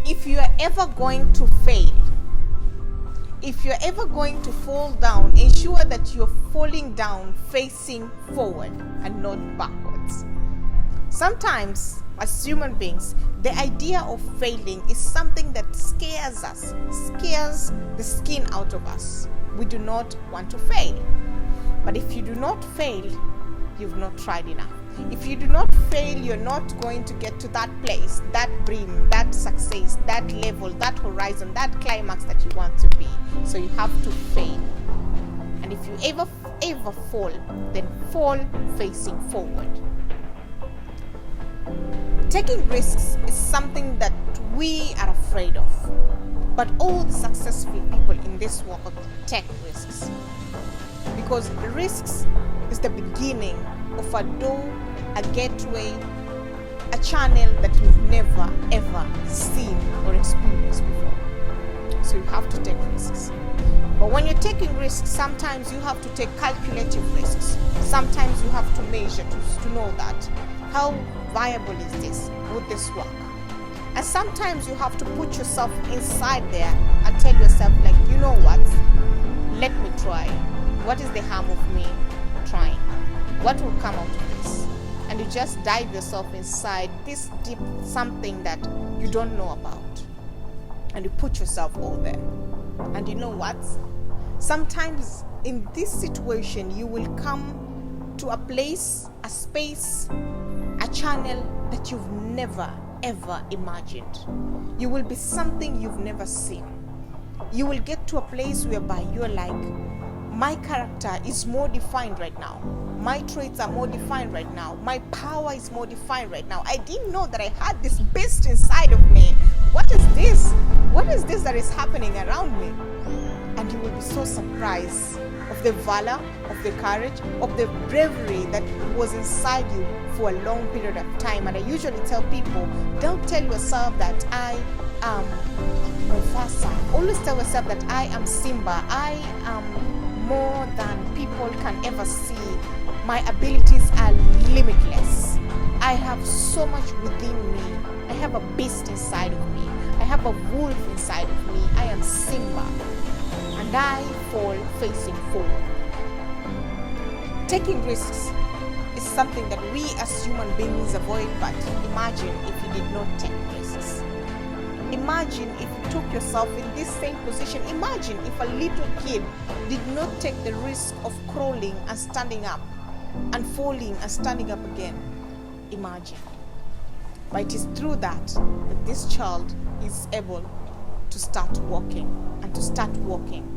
if you are ever going to fail, if you're ever going to fall down, ensure that you're falling down facing forward and not backwards. Sometimes, as human beings, the idea of failing is something that scares us, scares the skin out of us. We do not want to fail. But if you do not fail, you've not tried enough. If you do not fail, you're not going to get to that place, that dream, that success, that level, that horizon, that climax that you want to be. So you have to fail. And if you ever fall, then fall facing forward. Taking risks is something that we are afraid of. But all the successful people in this world take risks. Because risks is the beginning of a door, a gateway, a channel that you've never ever seen or experienced before. So you have to take risks. But when you're taking risks, sometimes you have to take calculative risks. Sometimes you have to measure to know that how viable is this? Would this work? And sometimes you have to put yourself inside there and tell yourself, like, you know what? Let me try. What is the harm of me trying? What will come out of this? And you just dive yourself inside this deep something that you don't know about. And you put yourself all there. And you know what? Sometimes in this situation, you will come to a place, a space, a channel that you've never ever imagined. You will be something you've never seen. You will get to a place whereby you're like, my character is more defined right now. My traits are more defined right now. My power is more defined right now. I didn't know that I had this beast inside of me. What is this? What is this that is happening around me? And you will be so surprised of the valor, of the courage, of the bravery that was inside you for a long period of time. And I usually tell people, don't tell yourself that I am Mufasa. Always tell yourself that I am Simba. I am more than people can ever see. My abilities are limitless. I have so much within me. I have a beast inside of me. I have a wolf inside of me. I am Simba. And I fall facing forward. Taking risks is something that we as human beings avoid, but imagine if you did not take risks. Imagine if you took yourself in this same position. Imagine if a little kid did not take the risk of crawling and standing up and falling and standing up again. Imagine. But it is through that this child is able to start walking and to start walking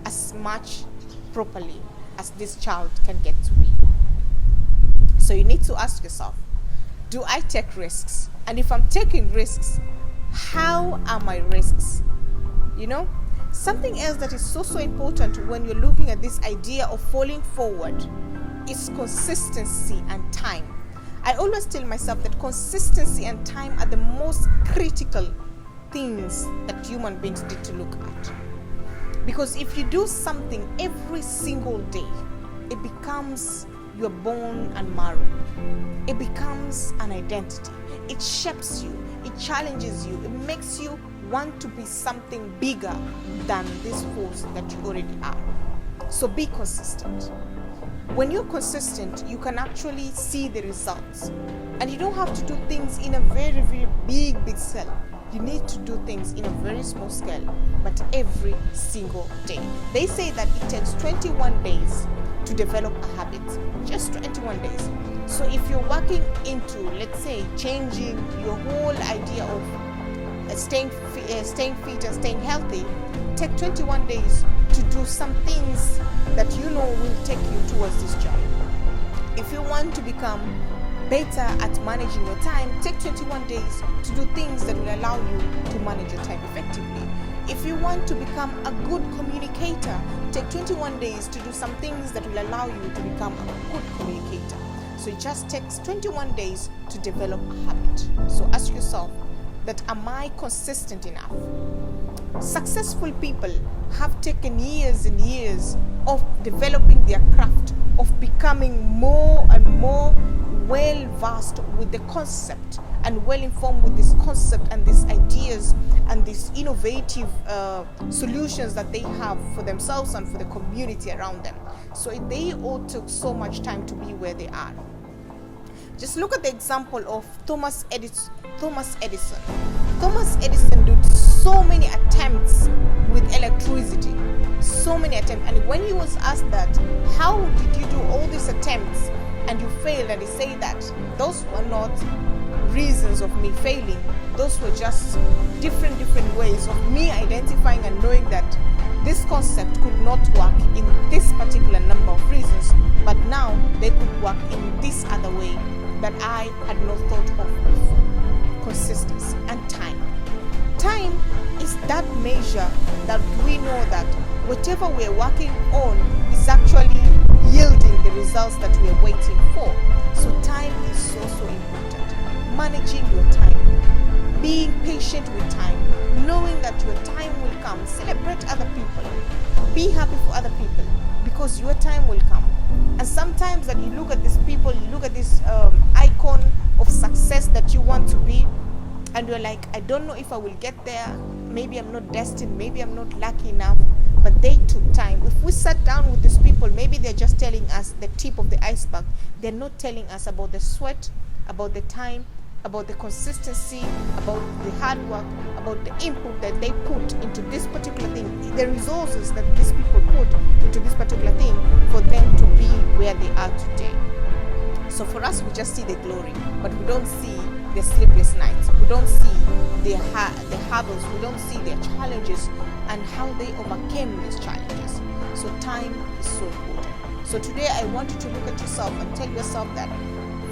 as much properly as this child can get to be. So you need to ask yourself, do I take risks? And if I'm taking risks, how are my risks? You know, something else that is so important when you're looking at this idea of falling forward is consistency and time. I always tell myself that consistency and time are the most critical things that human beings need to look at. Because if you do something every single day, it becomes your bone and marrow. It becomes an identity. It shapes you. It challenges you. It makes you want to be something bigger than this force that you already are. So be consistent. When you're consistent, you can actually see the results. And you don't have to do things in a very, very big scale. You need to do things in a very small scale, but every single day. They say that it takes 21 days to develop a habit. Just 21 days. So if you're working into, let's say, changing your whole idea of staying fit and staying healthy, take 21 days to do some things that you know will take you towards this journey. If you want to become better at managing your time, take 21 days to do things that will allow you to manage your time effectively. If you want to become a good communicator, take 21 days to do some things that will allow you to become a good communicator. So it just takes 21 days to develop a habit. So ask yourself that, am I consistent enough? Successful people have taken years and years of developing their craft, of becoming more and more well versed with the concept and well informed with this concept and these ideas these innovative solutions that they have for themselves and for the community around them. So they all took so much time to be where they are. Just look at the example of Thomas Edison. Thomas Edison did so many attempts with electricity, so many attempts. And when he was asked that, how did you do all these attempts and you failed? And he said that those were not reasons of me failing. Those were just different ways of me identifying and knowing that this concept could not work in this particular number of reasons, but now they could work in this other way that I had not thought of before. Consistency and time. Time is that measure that we know that whatever we're working on is actually yielding the results that we are waiting for. So time is so important. Managing your time, being patient with time, knowing that your time will come. Celebrate other people, be happy for other people, because your time will come. And sometimes when you look at these people, you look at this icon of success that you want to be, and you're like, I don't know if I will get there. Maybe I'm not destined, maybe I'm not lucky enough. But they took time. If we sat down with these people, maybe they're just telling us the tip of the iceberg. They're not telling us about the sweat, about the time, about the consistency, about the hard work, about the input that they put into this particular thing, the resources that these people put into this particular thing for them to be where they are today. So for us, we just see the glory, but we don't see the sleepless nights. We don't see the hurdles. We don't see their challenges and how they overcame these challenges. So time is so important. So today I want you to look at yourself and tell yourself that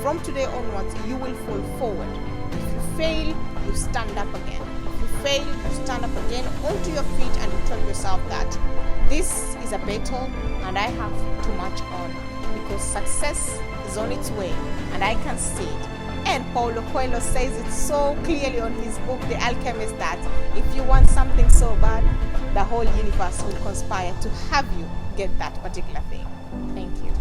from today onwards, you will fall forward. If you fail, you stand up again. If you fail, you stand up again onto your feet and you tell yourself that this is a battle and I have too much on, because success is on its way and I can see it. And Paulo Coelho says it so clearly on his book, The Alchemist, that if you want something so bad, the whole universe will conspire to have you get that particular thing. Thank you.